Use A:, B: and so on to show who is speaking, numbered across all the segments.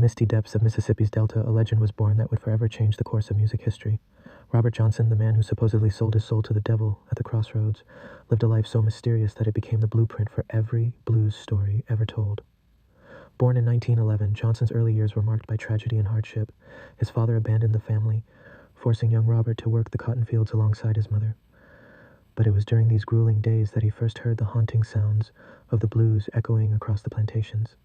A: misty depths of Mississippi's Delta, a legend was born that would forever change the course of music history. Robert Johnson, the man who supposedly sold his soul to the devil at the crossroads, lived a life so mysterious that it became the blueprint for every blues story ever told. Born in 1911, Johnson's early years were marked by tragedy and hardship. His father abandoned the family, forcing young Robert to work the cotton fields alongside his mother. But it was during these grueling days that he first heard the haunting sounds of the blues echoing across the plantations.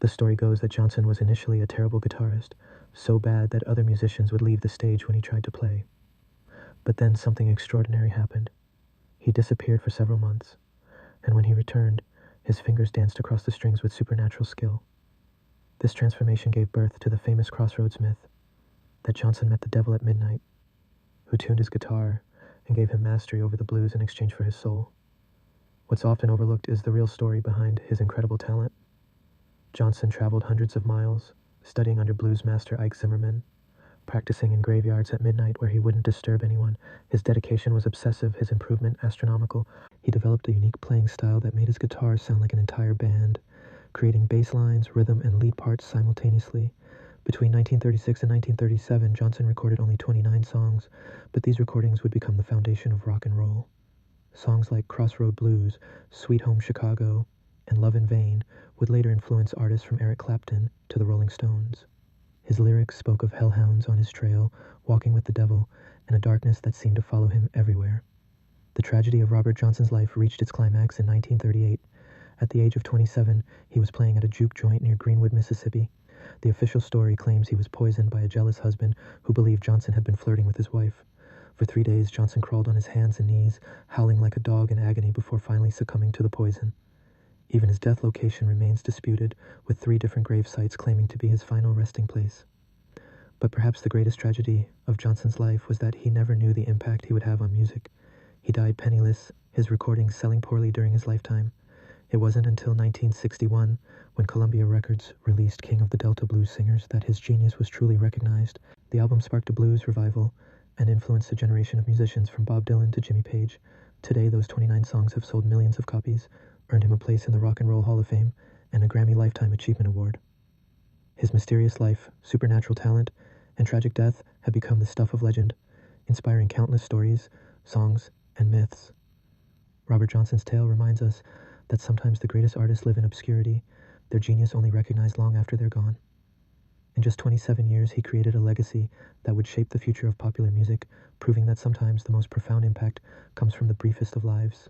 A: The story goes that Johnson was initially a terrible guitarist, so bad that other musicians would leave the stage when he tried to play. But then something extraordinary happened. He disappeared for several months, and when he returned, his fingers danced across the strings with supernatural skill. This transformation gave birth to the famous crossroads myth, that Johnson met the devil at midnight, who tuned his guitar and gave him mastery over the blues in exchange for his soul. What's often overlooked is the real story behind his incredible talent. Johnson traveled hundreds of miles, studying under blues master Ike Zimmerman, practicing in graveyards at midnight where he wouldn't disturb anyone. His dedication was obsessive, his improvement astronomical. He developed a unique playing style that made his guitar sound like an entire band, creating bass lines, rhythm, and lead parts simultaneously. Between 1936 and 1937, Johnson recorded only 29 songs, but these recordings would become the foundation of rock and roll. Songs like Crossroad Blues, Sweet Home Chicago, and Love in Vain would later influence artists from Eric Clapton to the Rolling Stones. His lyrics spoke of hellhounds on his trail, walking with the devil, and a darkness that seemed to follow him everywhere. The tragedy of Robert Johnson's life reached its climax in 1938. At the age of 27, he was playing at a juke joint near Greenwood, Mississippi. The official story claims he was poisoned by a jealous husband who believed Johnson had been flirting with his wife. For 3 days, Johnson crawled on his hands and knees, howling like a dog in agony before finally succumbing to the poison. Even his death location remains disputed, with 3 different grave sites claiming to be his final resting place. But perhaps the greatest tragedy of Johnson's life was that he never knew the impact he would have on music. He died penniless, his recordings selling poorly during his lifetime. It wasn't until 1961, when Columbia Records released King of the Delta Blues Singers, that his genius was truly recognized. The album sparked a blues revival and influenced a generation of musicians from Bob Dylan to Jimmy Page. Today, those 29 songs have sold millions of copies, earned him a place in the Rock and Roll Hall of Fame, and a Grammy Lifetime Achievement Award. His mysterious life, supernatural talent, and tragic death have become the stuff of legend, inspiring countless stories, songs, and myths. Robert Johnson's tale reminds us that sometimes the greatest artists live in obscurity, their genius only recognized long after they're gone. In just 27 years, he created a legacy that would shape the future of popular music, proving that sometimes the most profound impact comes from the briefest of lives.